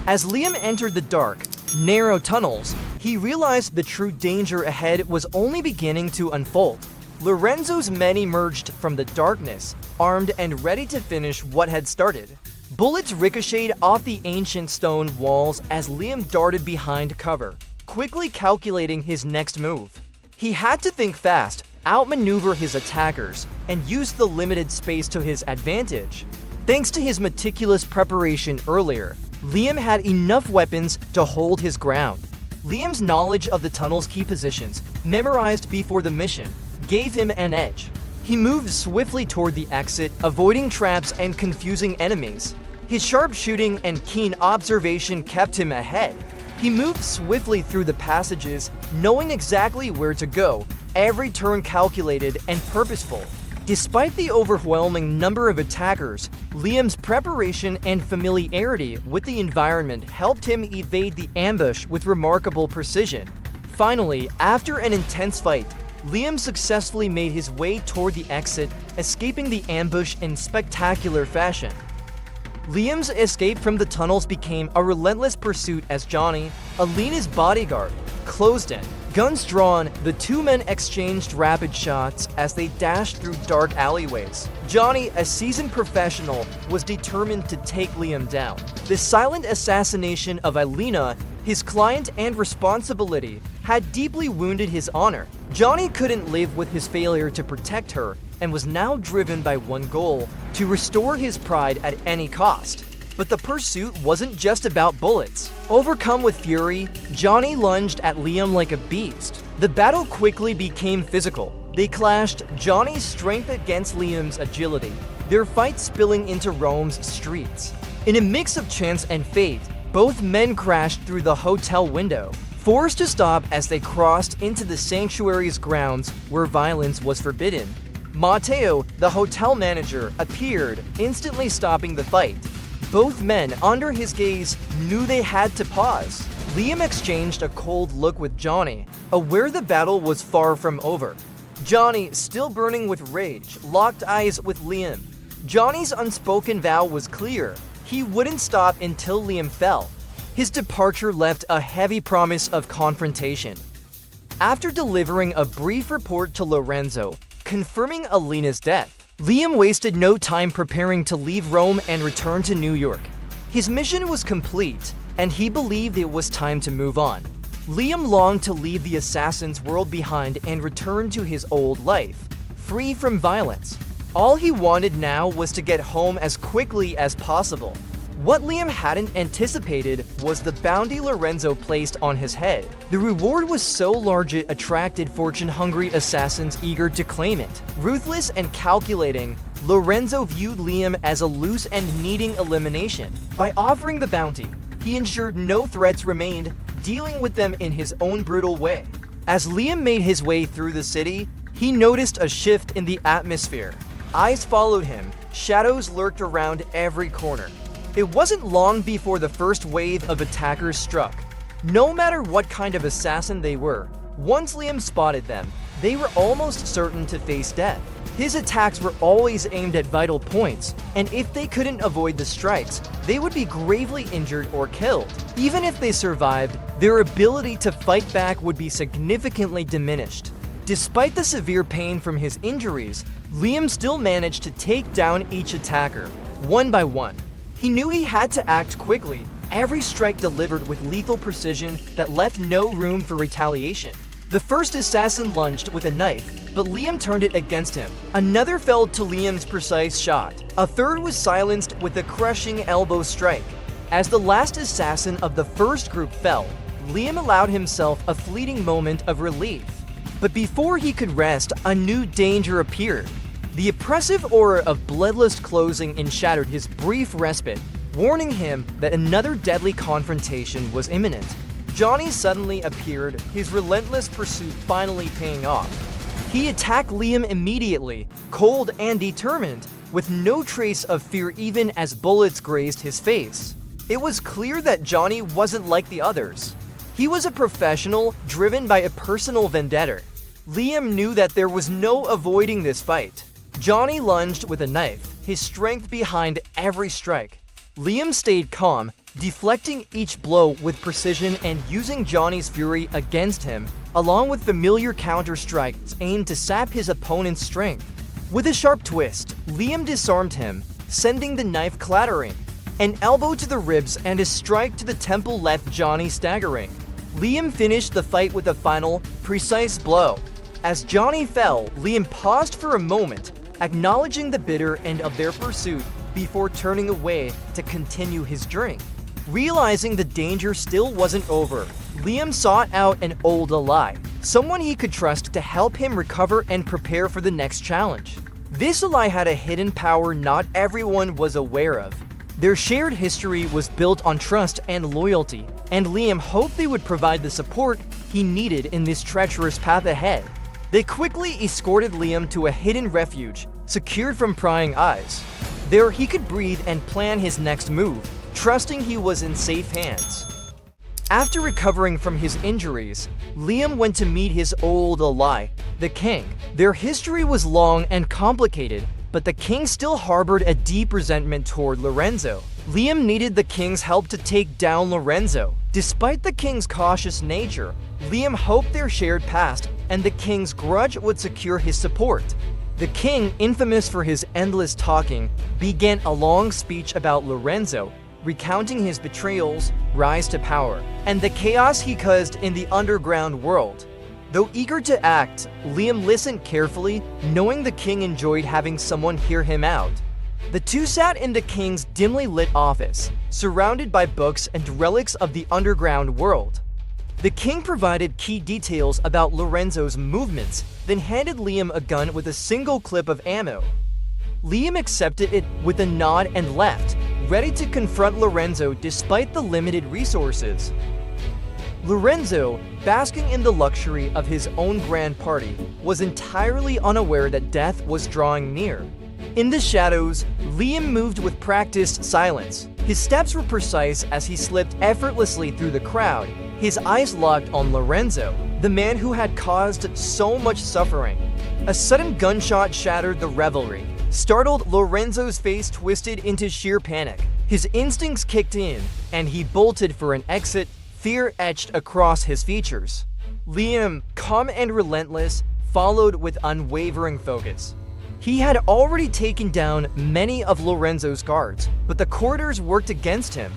As Liam entered the dark, narrow tunnels, he realized the true danger ahead was only beginning to unfold. Lorenzo's men emerged from the darkness, armed and ready to finish what had started. Bullets ricocheted off the ancient stone walls as Liam darted behind cover, quickly calculating his next move. He had to think fast, outmaneuver his attackers, and use the limited space to his advantage. Thanks to his meticulous preparation earlier, Liam had enough weapons to hold his ground. Liam's knowledge of the tunnel's key positions, memorized before the mission, gave him an edge. He moved swiftly toward the exit, avoiding traps and confusing enemies. His sharp shooting and keen observation kept him ahead. He moved swiftly through the passages, knowing exactly where to go, every turn calculated and purposeful. Despite the overwhelming number of attackers, Liam's preparation and familiarity with the environment helped him evade the ambush with remarkable precision. Finally, after an intense fight, Liam successfully made his way toward the exit, escaping the ambush in spectacular fashion. Liam's escape from the tunnels became a relentless pursuit as Johnny, Alina's bodyguard, closed in. Guns drawn, the two men exchanged rapid shots as they dashed through dark alleyways. Johnny, a seasoned professional, was determined to take Liam down. The silent assassination of Alina, his client and responsibility, had deeply wounded his honor. Johnny couldn't live with his failure to protect her and was now driven by one goal: to restore his pride at any cost. But the pursuit wasn't just about bullets. Overcome with fury, Johnny lunged at Liam like a beast. The battle quickly became physical. They clashed, Johnny's strength against Liam's agility, their fight spilling into Rome's streets. In a mix of chance and fate, both men crashed through the hotel window, forced to stop as they crossed into the sanctuary's grounds where violence was forbidden. Matteo, the hotel manager, appeared, instantly stopping the fight. Both men, under his gaze, knew they had to pause. Liam exchanged a cold look with Johnny, aware the battle was far from over. Johnny, still burning with rage, locked eyes with Liam. Johnny's unspoken vow was clear: he wouldn't stop until Liam fell. His departure left a heavy promise of confrontation. After delivering a brief report to Lorenzo, confirming Alina's death, Liam wasted no time preparing to leave Rome and return to New York. His mission was complete, and he believed it was time to move on. Liam longed to leave the assassin's world behind and return to his old life, free from violence. All he wanted now was to get home as quickly as possible. What Liam hadn't anticipated was the bounty Lorenzo placed on his head. The reward was so large it attracted fortune-hungry assassins eager to claim it. Ruthless and calculating, Lorenzo viewed Liam as a loose and needing elimination. By offering the bounty, he ensured no threats remained, dealing with them in his own brutal way. As Liam made his way through the city, he noticed a shift in the atmosphere. Eyes followed him, shadows lurked around every corner. It wasn't long before the first wave of attackers struck. No matter what kind of assassin they were, once Liam spotted them, they were almost certain to face death. His attacks were always aimed at vital points, and if they couldn't avoid the strikes, they would be gravely injured or killed. Even if they survived, their ability to fight back would be significantly diminished. Despite the severe pain from his injuries, Liam still managed to take down each attacker, one by one. He knew he had to act quickly, every strike delivered with lethal precision that left no room for retaliation. The first assassin lunged with a knife, but Liam turned it against him. Another fell to Liam's precise shot. A third was silenced with a crushing elbow strike. As the last assassin of the first group fell, Liam allowed himself a fleeting moment of relief. But before he could rest, a new danger appeared. The oppressive aura of bloodlust closing enshadowed his brief respite, warning him that another deadly confrontation was imminent. Johnny suddenly appeared, his relentless pursuit finally paying off. He attacked Liam immediately, cold and determined, with no trace of fear even as bullets grazed his face. It was clear that Johnny wasn't like the others. He was a professional, driven by a personal vendetta. Liam knew that there was no avoiding this fight. Johnny lunged with a knife, his strength behind every strike. Liam stayed calm, deflecting each blow with precision and using Johnny's fury against him, along with familiar counter-strikes aimed to sap his opponent's strength. With a sharp twist, Liam disarmed him, sending the knife clattering. An elbow to the ribs and a strike to the temple left Johnny staggering. Liam finished the fight with a final, precise blow. As Johnny fell, Liam paused for a moment, acknowledging the bitter end of their pursuit before turning away to continue his drink. Realizing the danger still wasn't over, Liam sought out an old ally, someone he could trust to help him recover and prepare for the next challenge. This ally had a hidden power not everyone was aware of. Their shared history was built on trust and loyalty, and Liam hoped they would provide the support he needed in this treacherous path ahead. They quickly escorted Liam to a hidden refuge, secured from prying eyes. There he could breathe and plan his next move, trusting he was in safe hands. After recovering from his injuries, Liam went to meet his old ally, the King. Their history was long and complicated, but the King still harbored a deep resentment toward Lorenzo. Liam needed the King's help to take down Lorenzo. Despite the King's cautious nature, Liam hoped their shared past and the King's grudge would secure his support. The King, infamous for his endless talking, began a long speech about Lorenzo, recounting his betrayals, rise to power, and the chaos he caused in the underground world. Though eager to act, Liam listened carefully, knowing the King enjoyed having someone hear him out. The two sat in the King's dimly lit office, surrounded by books and relics of the underground world. The King provided key details about Lorenzo's movements, then handed Liam a gun with a single clip of ammo. Liam accepted it with a nod and left, ready to confront Lorenzo despite the limited resources. Lorenzo, basking in the luxury of his own grand party, was entirely unaware that death was drawing near. In the shadows, Liam moved with practiced silence. His steps were precise as he slipped effortlessly through the crowd, his eyes locked on Lorenzo, the man who had caused so much suffering. A sudden gunshot shattered the revelry. Startled, Lorenzo's face twisted into sheer panic. His instincts kicked in, and he bolted for an exit, fear etched across his features. Liam, calm and relentless, followed with unwavering focus. He had already taken down many of Lorenzo's guards, but the corridors worked against him.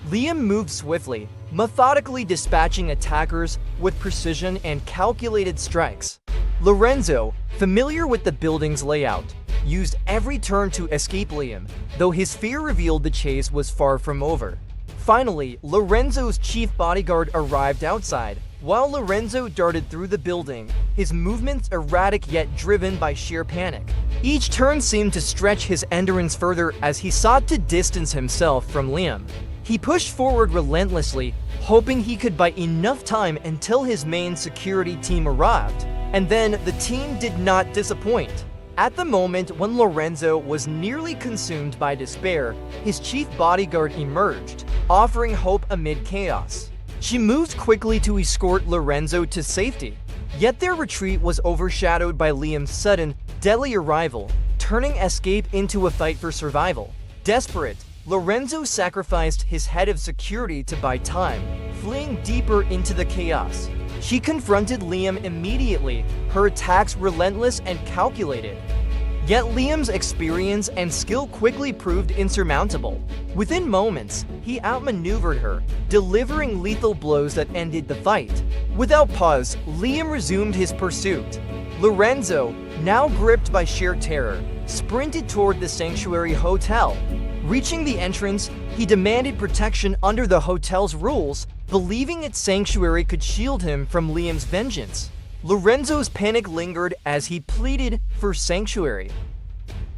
Liam moved swiftly, methodically dispatching attackers with precision and calculated strikes. Lorenzo, familiar with the building's layout, used every turn to escape Liam, though his fear revealed the chase was far from over. Finally, Lorenzo's chief bodyguard arrived outside. While Lorenzo darted through the building, his movements erratic yet driven by sheer panic. Each turn seemed to stretch his endurance further as he sought to distance himself from Liam. He pushed forward relentlessly, hoping he could buy enough time until his main security team arrived. And then the team did not disappoint. At the moment when Lorenzo was nearly consumed by despair, his chief bodyguard emerged, offering hope amid chaos. She moved quickly to escort Lorenzo to safety, yet their retreat was overshadowed by Liam's sudden, deadly arrival, turning escape into a fight for survival. Desperate, Lorenzo sacrificed his head of security to buy time, fleeing deeper into the chaos. She confronted Liam immediately, her attacks relentless and calculated. Yet Liam's experience and skill quickly proved insurmountable. Within moments, he outmaneuvered her, delivering lethal blows that ended the fight. Without pause, Liam resumed his pursuit. Lorenzo, now gripped by sheer terror, sprinted toward the Sanctuary Hotel. Reaching the entrance, he demanded protection under the hotel's rules, believing its sanctuary could shield him from Liam's vengeance. Lorenzo's panic lingered as he pleaded for sanctuary.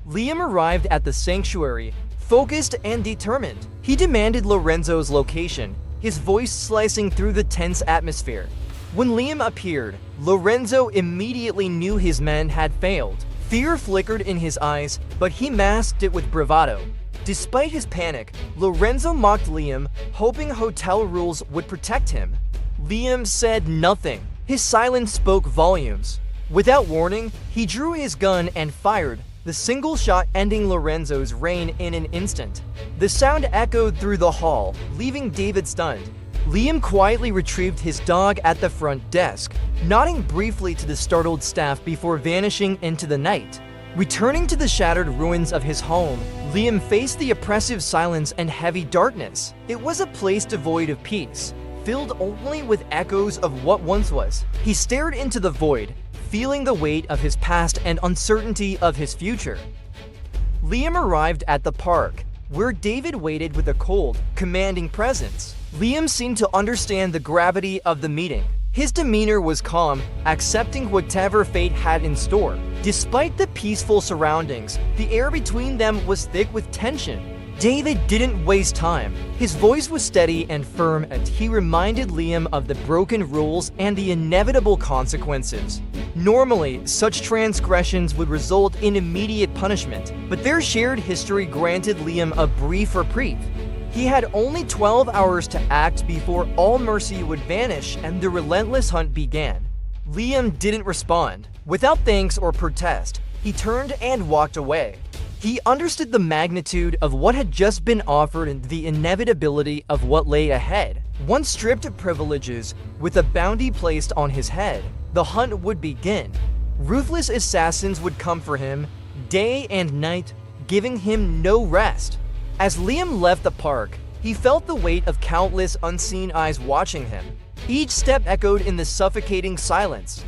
Liam arrived at the sanctuary, focused and determined. He demanded Lorenzo's location, his voice slicing through the tense atmosphere. When Liam appeared, Lorenzo immediately knew his men had failed. Fear flickered in his eyes, but he masked it with bravado. Despite his panic, Lorenzo mocked Liam, hoping hotel rules would protect him. Liam said nothing. His silence spoke volumes. Without warning, he drew his gun and fired, the single shot ending Lorenzo's reign in an instant. The sound echoed through the hall, leaving David stunned. Liam quietly retrieved his dog at the front desk, nodding briefly to the startled staff before vanishing into the night. Returning to the shattered ruins of his home, Liam faced the oppressive silence and heavy darkness. It was a place devoid of peace, filled only with echoes of what once was. He stared into the void, feeling the weight of his past and uncertainty of his future. Liam arrived at the park, where David waited with a cold, commanding presence. Liam seemed to understand the gravity of the meeting. His demeanor was calm, accepting whatever fate had in store. Despite the peaceful surroundings, the air between them was thick with tension. David didn't waste time. His voice was steady and firm as he reminded Liam of the broken rules and the inevitable consequences. Normally, such transgressions would result in immediate punishment, but their shared history granted Liam a brief reprieve. He had only 12 hours to act before all mercy would vanish and the relentless hunt began. Liam didn't respond. Without thanks or protest, he turned and walked away. He understood the magnitude of what had just been offered and the inevitability of what lay ahead. Once stripped of privileges, with a bounty placed on his head, the hunt would begin. Ruthless assassins would come for him, day and night, giving him no rest. As Liam left the park, he felt the weight of countless unseen eyes watching him. Each step echoed in the suffocating silence.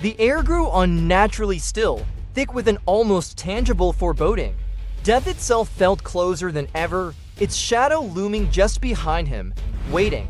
The air grew unnaturally still, thick with an almost tangible foreboding. Death itself felt closer than ever, its shadow looming just behind him, waiting.